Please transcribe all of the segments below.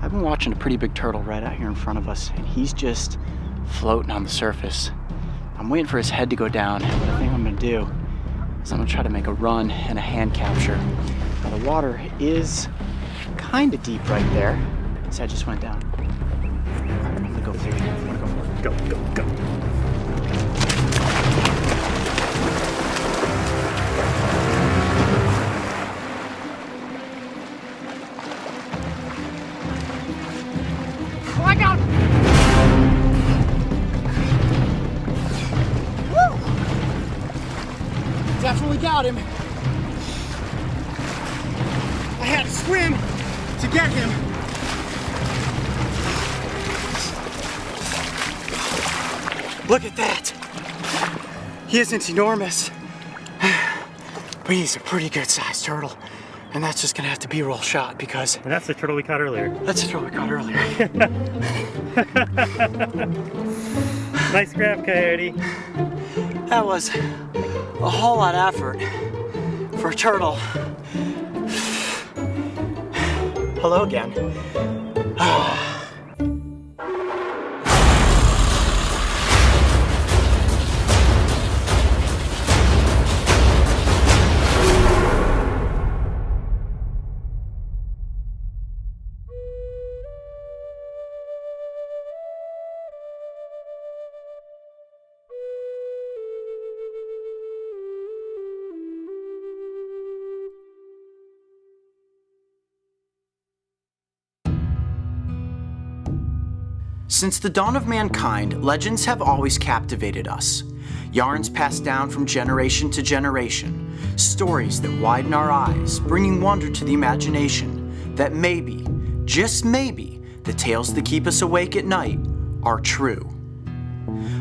I've been watching a pretty big turtle right out here in front of us, and he's just floating on the surface. I'm waiting for his head to go down, and what I think I'm gonna do is I'm gonna try to make a run and a hand capture. Now the water is kind of deep right there. His head just went down. All right, I'm gonna go for it. I'm gonna go for it. Go, go, go. Oh, I got him! Woo! Definitely got him. I had to swim to get him. Look at that. He isn't enormous, but he's a pretty good sized turtle. And that's just gonna have to be a roll shot because... And that's the turtle we caught earlier. That's the turtle we caught earlier. Nice grab, Coyote. That was a whole lot of effort for a turtle. Hello again. Since the dawn of mankind, legends have always captivated us. Yarns passed down from generation to generation. Stories that widen our eyes, bringing wonder to the imagination that maybe, just maybe, the tales that keep us awake at night are true.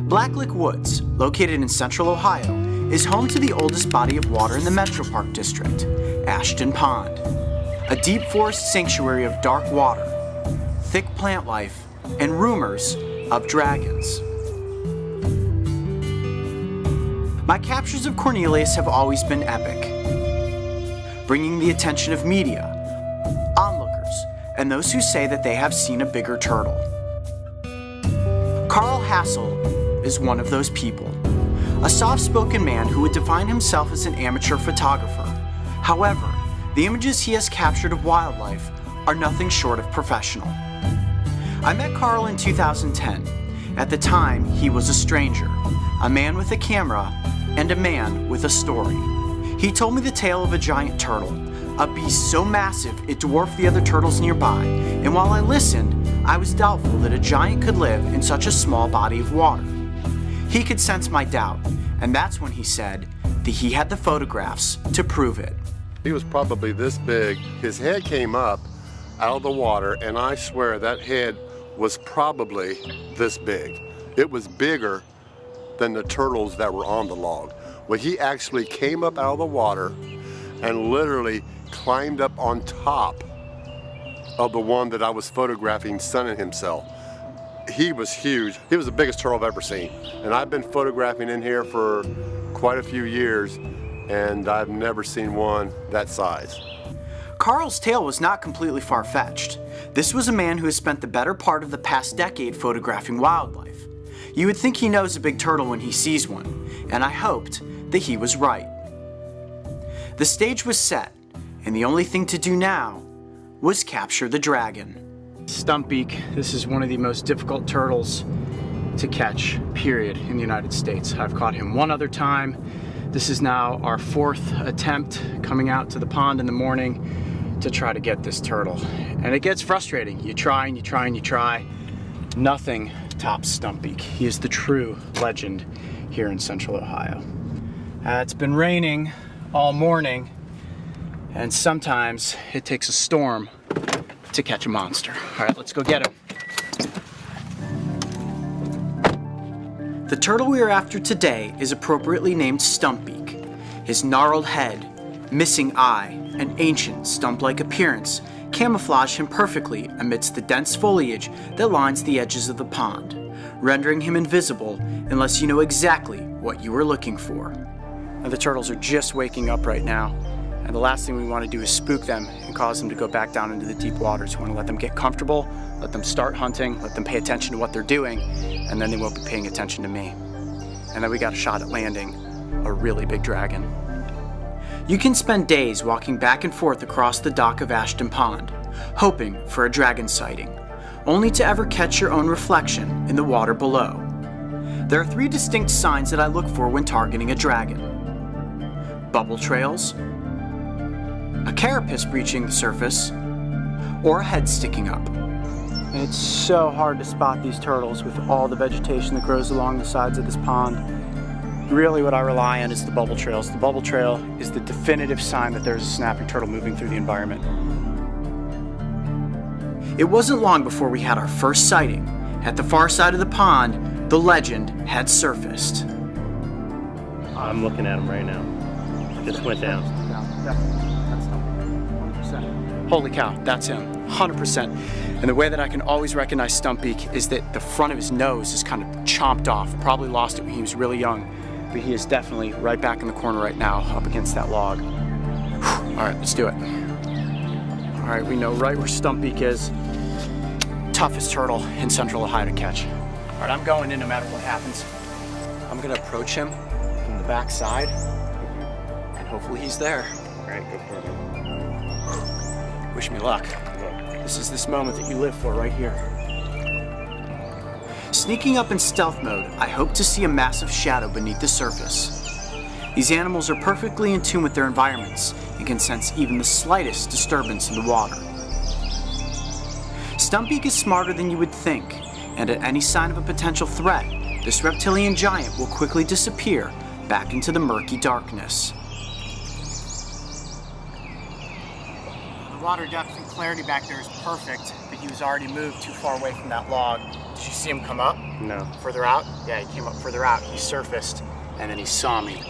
Blacklick Woods, located in central Ohio, is home to the oldest body of water in the Metro Park District, Ashton Pond. A deep forest sanctuary of dark water, thick plant life, and rumors of dragons. My captures of Cornelius have always been epic, bringing the attention of media, onlookers, and those who say that they have seen a bigger turtle. Karl Hassel is one of those people, a soft-spoken man who would define himself as an amateur photographer. However, the images he has captured of wildlife are nothing short of professional. I met Karl in 2010. At the time, he was a stranger, a man with a camera, and a man with a story. He told me the tale of a giant turtle, a beast so massive it dwarfed the other turtles nearby, and while I listened, I was doubtful that a giant could live in such a small body of water. He could sense my doubt, and that's when he said that he had the photographs to prove it. He was probably this big. His head came up out of the water, and I swear that head was probably this big. It was bigger than the turtles that were on the log. When he actually came up out of the water and literally climbed up on top of the one that I was photographing sunning himself. He was huge. He was the biggest turtle I've ever seen. And I've been photographing in here for quite a few years, and I've never seen one that size. Karl's tale was not completely far-fetched. This was a man who has spent the better part of the past decade photographing wildlife. You would think he knows a big turtle when he sees one, and I hoped that he was right. The stage was set, and the only thing to do now was capture the dragon. Stump Beak, this is one of the most difficult turtles to catch, period, in the United States. I've caught him one other time. This is now our fourth attempt coming out to the pond in the morning to try to get this turtle. And it gets frustrating. You try and you try and you try. Nothing tops Stump Beak. He is the true legend here in central Ohio. It's been raining all morning, and sometimes it takes a storm to catch a monster. All right, let's go get him. The turtle we are after today is appropriately named Stump Beak. His gnarled head, missing eye, and ancient stump-like appearance camouflage him perfectly amidst the dense foliage that lines the edges of the pond, rendering him invisible unless you know exactly what you are looking for. Now, the turtles are just waking up right now, And the last thing we want to do is spook them and cause them to go back down into the deep waters. We want to let them get comfortable, let them start hunting, let them pay attention to what they're doing, and then they won't be paying attention to me. And then we got a shot at landing a really big dragon. You can spend days walking back and forth across the dock of Ashton Pond, hoping for a dragon sighting, only to ever catch your own reflection in the water below. There are 3 distinct signs that I look for when targeting a dragon: bubble trails, a carapace breaching the surface, or a head sticking up. And it's so hard to spot these turtles with all the vegetation that grows along the sides of this pond. Really what I rely on is the bubble trails. The bubble trail is the definitive sign that there's a snapping turtle moving through the environment. It wasn't long before we had our first sighting. At the far side of the pond, the legend had surfaced. I'm looking at him right now. Just went down. Definitely. That's him. 100%. Holy cow, that's him. 100%. And the way that I can always recognize Stump Beak is that the front of his nose is kind of chomped off. Probably lost it when he was really young. But he is definitely right back in the corner right now, up against that log. All right, let's do it. All right, we know right where Stump Beak is. Toughest turtle in central Ohio to catch. All right, I'm going in no matter what happens. I'm gonna approach him from the back side, and hopefully he's there. All right, go for it. Wish me luck. This is this moment that you live for right here. Sneaking up in stealth mode, I hope to see a massive shadow beneath the surface. These animals are perfectly in tune with their environments and can sense even the slightest disturbance in the water. Stump Beak is smarter than you would think, and at any sign of a potential threat, this reptilian giant will quickly disappear back into the murky darkness. The water depth and clarity back there is perfect, but he was already moved too far away from that log. Did you see him come up? No. Further out? Yeah, he came up further out. He surfaced, and then he saw me.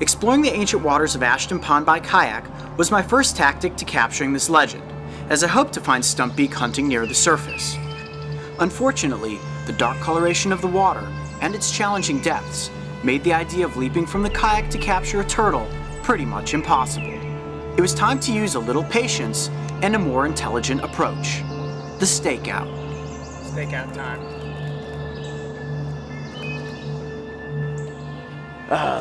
Exploring the ancient waters of Ashton Pond by kayak was my first tactic to capturing this legend, as I hoped to find Stump Beak hunting near the surface. Unfortunately, the dark coloration of the water and its challenging depths made the idea of leaping from the kayak to capture a turtle pretty much impossible. It was time to use a little patience and a more intelligent approach: the stakeout. Stakeout time.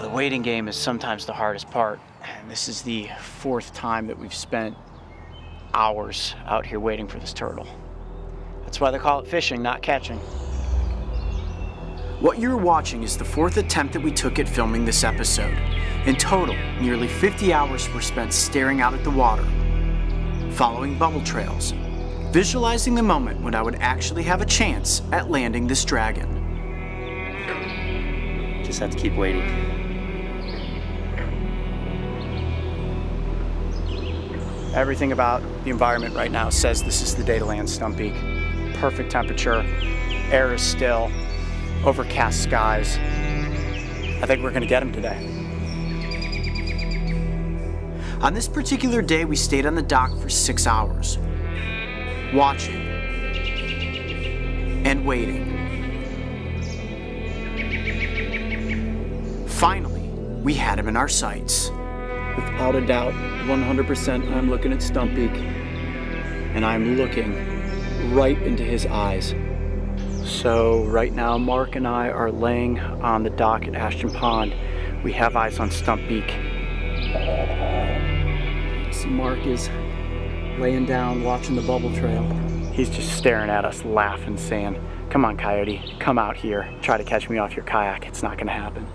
The waiting game is sometimes the hardest part, and this is the 4th time that we've spent hours out here waiting for this turtle. That's why they call it fishing, not catching. What you're watching is the 4th attempt that we took at filming this episode. In total, nearly 50 hours were spent staring out at the water, following bubble trails, visualizing the moment when I would actually have a chance at landing this dragon. Just have to keep waiting. Everything about the environment right now says this is the day to land Stump Beak. Perfect temperature, air is still, overcast skies. I think we're gonna get him today. On this particular day, we stayed on the dock for 6 hours, watching and waiting. Finally, we had him in our sights. Without a doubt, 100% I'm looking at Stump Beak, and I'm looking right into his eyes. So right now, Mark and I are laying on the dock at Ashton Pond. We have eyes on Stump Beak. See, Mark is laying down, watching the bubble trail. He's just staring at us, laughing, saying, "Come on, Coyote, come out here. Try to catch me off your kayak. It's not gonna happen."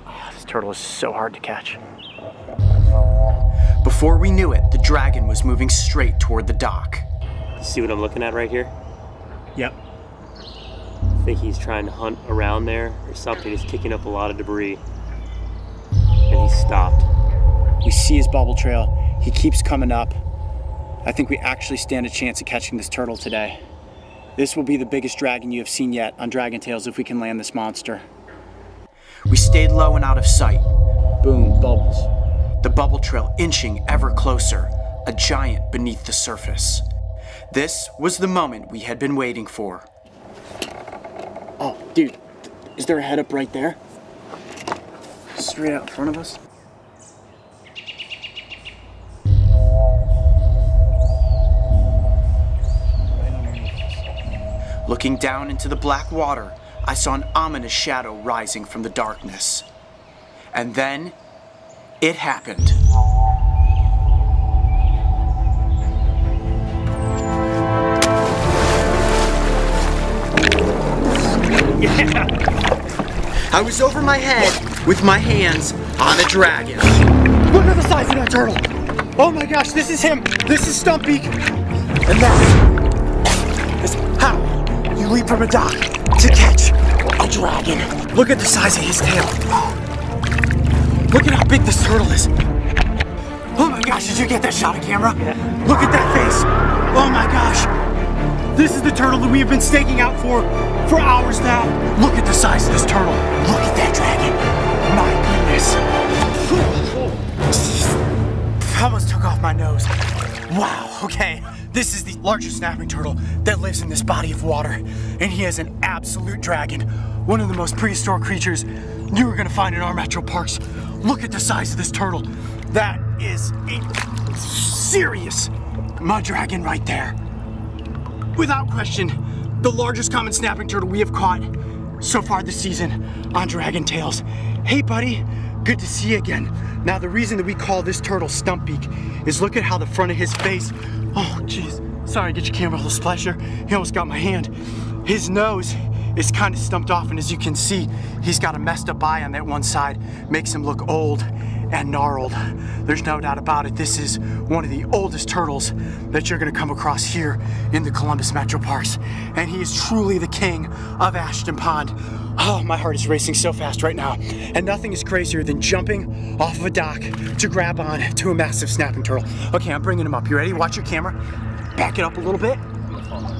Oh, this turtle is so hard to catch. Before we knew it, the dragon was moving straight toward the dock. See what I'm looking at right here? Yep. I think he's trying to hunt around there or something. He's kicking up a lot of debris. And he stopped. We see his bubble trail. He keeps coming up. I think we actually stand a chance at catching this turtle today. This will be the biggest dragon you have seen yet on Dragon Tales if we can land this monster. We stayed low and out of sight. Boom, bubbles. The bubble trail inching ever closer, a giant beneath the surface. This was the moment we had been waiting for. Oh, dude, is there a head up right there? Straight out in front of us? Looking down into the black water, I saw an ominous shadow rising from the darkness. And then, it happened. I was over my head with my hands on a dragon. Look at the size of that turtle. Oh my gosh, this is him. This is Stump Beak. And that is how you leap from a dock to catch a dragon. Look at the size of his tail. Look at how big this turtle is. Oh my gosh, did you get that shot on camera? Yeah. Look at that face. Oh my gosh. This is the turtle that we have been staking out for hours now. Look at the size of this turtle. Look at that dragon. My goodness. I almost took off my nose. Wow, okay. This is the largest snapping turtle that lives in this body of water. And he is an absolute dragon. One of the most prehistoric creatures you are gonna find in our metro parks. Look at the size of this turtle. That is a serious mud dragon right there. Without question, the largest common snapping turtle we have caught so far this season on Dragon Tales. Hey buddy, good to see you again. Now the reason that we call this turtle Stump Beak is look at how the front of his face, oh jeez, sorry, get your camera a little splasher. He almost got my hand. His nose is kind of stumped off, and as you can see, he's got a messed up eye on that one side, makes him look old and gnarled. There's no doubt about it, this is one of the oldest turtles that you're gonna come across here in the Columbus Metro Parks. And he is truly the king of Ashton Pond. Oh, my heart is racing so fast right now. And nothing is crazier than jumping off of a dock to grab on to a massive snapping turtle. Okay, I'm bringing him up. You ready? Watch your camera. Back it up a little bit.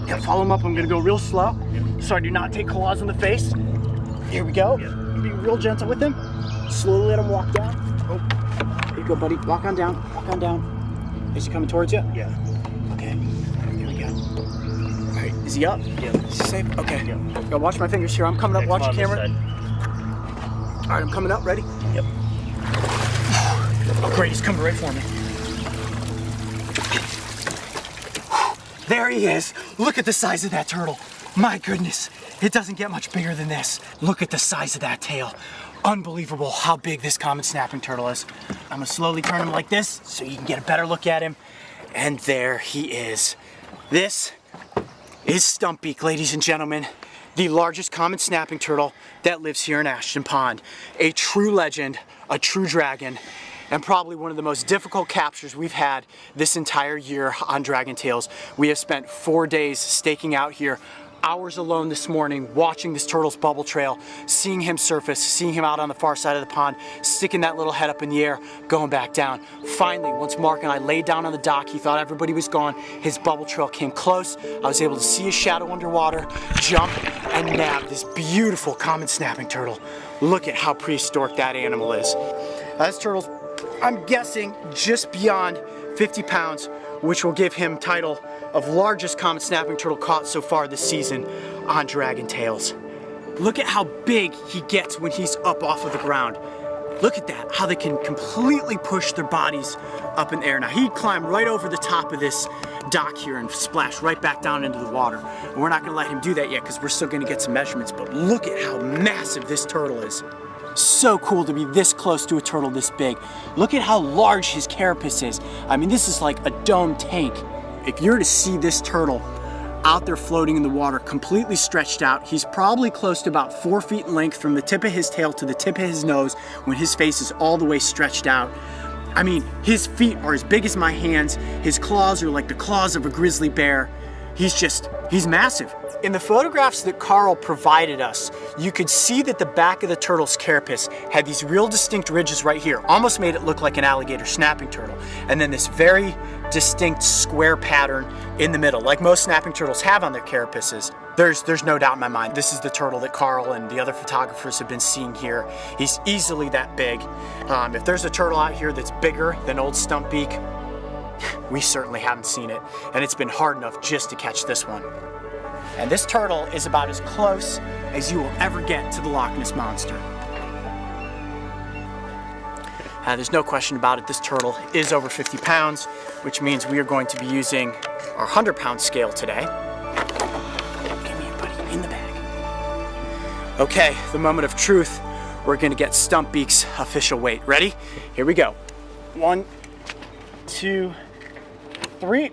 Yeah, follow him up. I'm gonna go real slow. So I do not take claws on the face. Here we go. Be real gentle with him. Slowly let him walk down. Oh, here you go, buddy. Walk on down. Walk on down. Is he coming towards you? Yeah. Okay. Here we go. All right. Is he up? Yeah. Is he safe? Okay. Yeah. Go watch my fingers here. I'm coming up. Watch your Come on this camera. side. All right. I'm coming up. Ready? Yep. Oh, great. He's coming right for me. There he is. Look at the size of that turtle. My goodness. It doesn't get much bigger than this. Look at the size of that tail. Unbelievable how big this common snapping turtle is. I'm gonna slowly turn him like this so you can get a better look at him. And there he is. This is Stump Beak, ladies and gentlemen. The largest common snapping turtle that lives here in Ashton Pond. A true legend, a true dragon, and probably one of the most difficult captures we've had this entire year on Dragon Tales. We have spent 4 days staking out here, hours alone this morning, watching this turtle's bubble trail, seeing him surface, seeing him out on the far side of the pond, sticking that little head up in the air, going back down. Finally, once Mark and I laid down on the dock, he thought everybody was gone. His bubble trail came close. I was able to see his shadow underwater, jump, and nab this beautiful common snapping turtle. Look at how prehistoric that animal is. This turtle's, I'm guessing, just beyond 50 pounds, which will give him title of largest common snapping turtle caught so far this season on Dragon Tales. Look at how big he gets when he's up off of the ground. Look at that, how they can completely push their bodies up in the air. Now he'd climb right over the top of this dock here and splash right back down into the water. And we're not gonna let him do that yet because we're still gonna get some measurements, but look at how massive this turtle is. So cool to be this close to a turtle this big. Look at how large his carapace is. I mean, this is like a dome tank. If you're to see this turtle out there floating in the water, completely stretched out, he's probably close to about 4 feet in length from the tip of his tail to the tip of his nose when his face is all the way stretched out. I mean, his feet are as big as my hands. His claws are like the claws of a grizzly bear. He's massive. In the photographs that Karl provided us, you could see that the back of the turtle's carapace had these real distinct ridges right here, almost made it look like an alligator snapping turtle. And then this very distinct square pattern in the middle, like most snapping turtles have on their carapaces. There's no doubt in my mind, this is the turtle that Karl and the other photographers have been seeing here. He's easily that big. If there's a turtle out here that's bigger than old Stump Beak, we certainly haven't seen it. And it's been hard enough just to catch this one. And this turtle is about as close as you will ever get to the Loch Ness Monster. There's no question about it, this turtle is over 50 pounds, which means we are going to be using our 100-pound scale today. Give me a in the bag. Okay, the moment of truth. We're gonna get Stump Beak's official weight. Ready? Here we go. 1, 2, 3.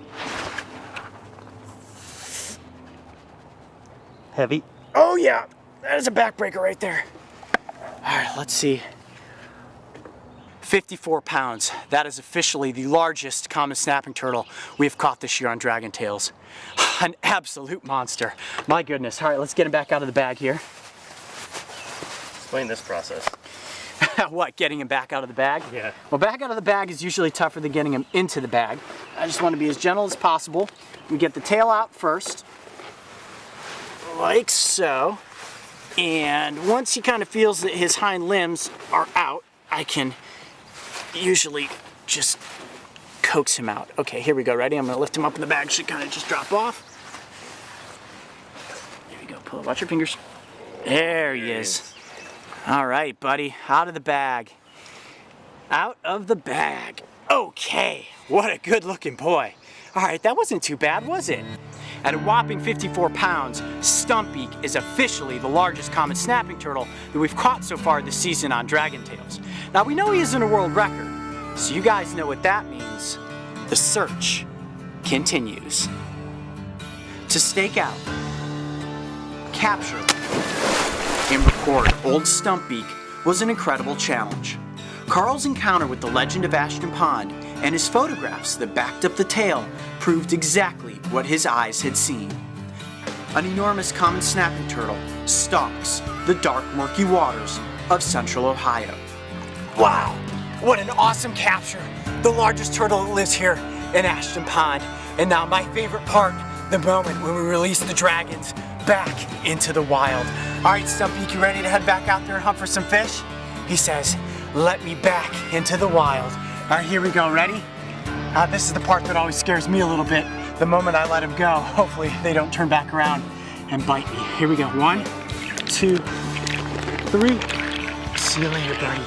Heavy. Oh yeah, that is a backbreaker right there. All right, let's see. 54 pounds. That is officially the largest common snapping turtle we have caught this year on Dragon Tales. An absolute monster. My goodness. All right, let's get him back out of the bag here. Explain this process. What, getting him back out of the bag? Yeah. Well, back out of the bag is usually tougher than getting him into the bag. I just want to be as gentle as possible. We get the tail out first, like so. And once he kind of feels that his hind limbs are out, I can usually just coax him out. Okay, here we go. Ready? I'm going to lift him up in the bag. Should kind of just drop off. There we go. Pull it. Watch your fingers. There he is. All right, buddy. Out of the bag. Out of the bag. Okay. What a good looking boy. All right, that wasn't too bad, was it? At a whopping 54 pounds, Stump Beak is officially the largest common snapping turtle that we've caught so far this season on Dragon Tales. Now, we know he isn't a world record, so you guys know what that means. The search continues. To stake out, capture, and record old Stump Beak was an incredible challenge. Karl's encounter with the legend of Ashton Pond and his photographs that backed up the tale proved exactly what his eyes had seen. An enormous common snapping turtle stalks the dark, murky waters of central Ohio. Wow, what an awesome capture. The largest turtle that lives here in Ashton Pond. And now my favorite part, the moment when we release the dragons back into the wild. All right, Stump Beak, you ready to head back out there and hunt for some fish? He says, let me back into the wild. All right, here we go, ready? This is the part that always scares me a little bit. The moment I let them go, hopefully they don't turn back around and bite me. Here we go, 1, 2, 3. See you later, buddy.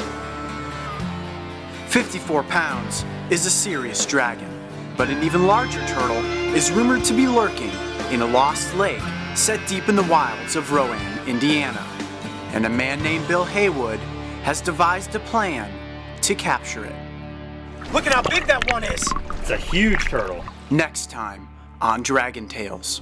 54 pounds is a serious dragon, but an even larger turtle is rumored to be lurking in a lost lake set deep in the wilds of Rowan, Indiana. And a man named Bill Haywood has devised a plan to capture it. Look at how big that one is. It's a huge turtle. Next time on Dragon Tales.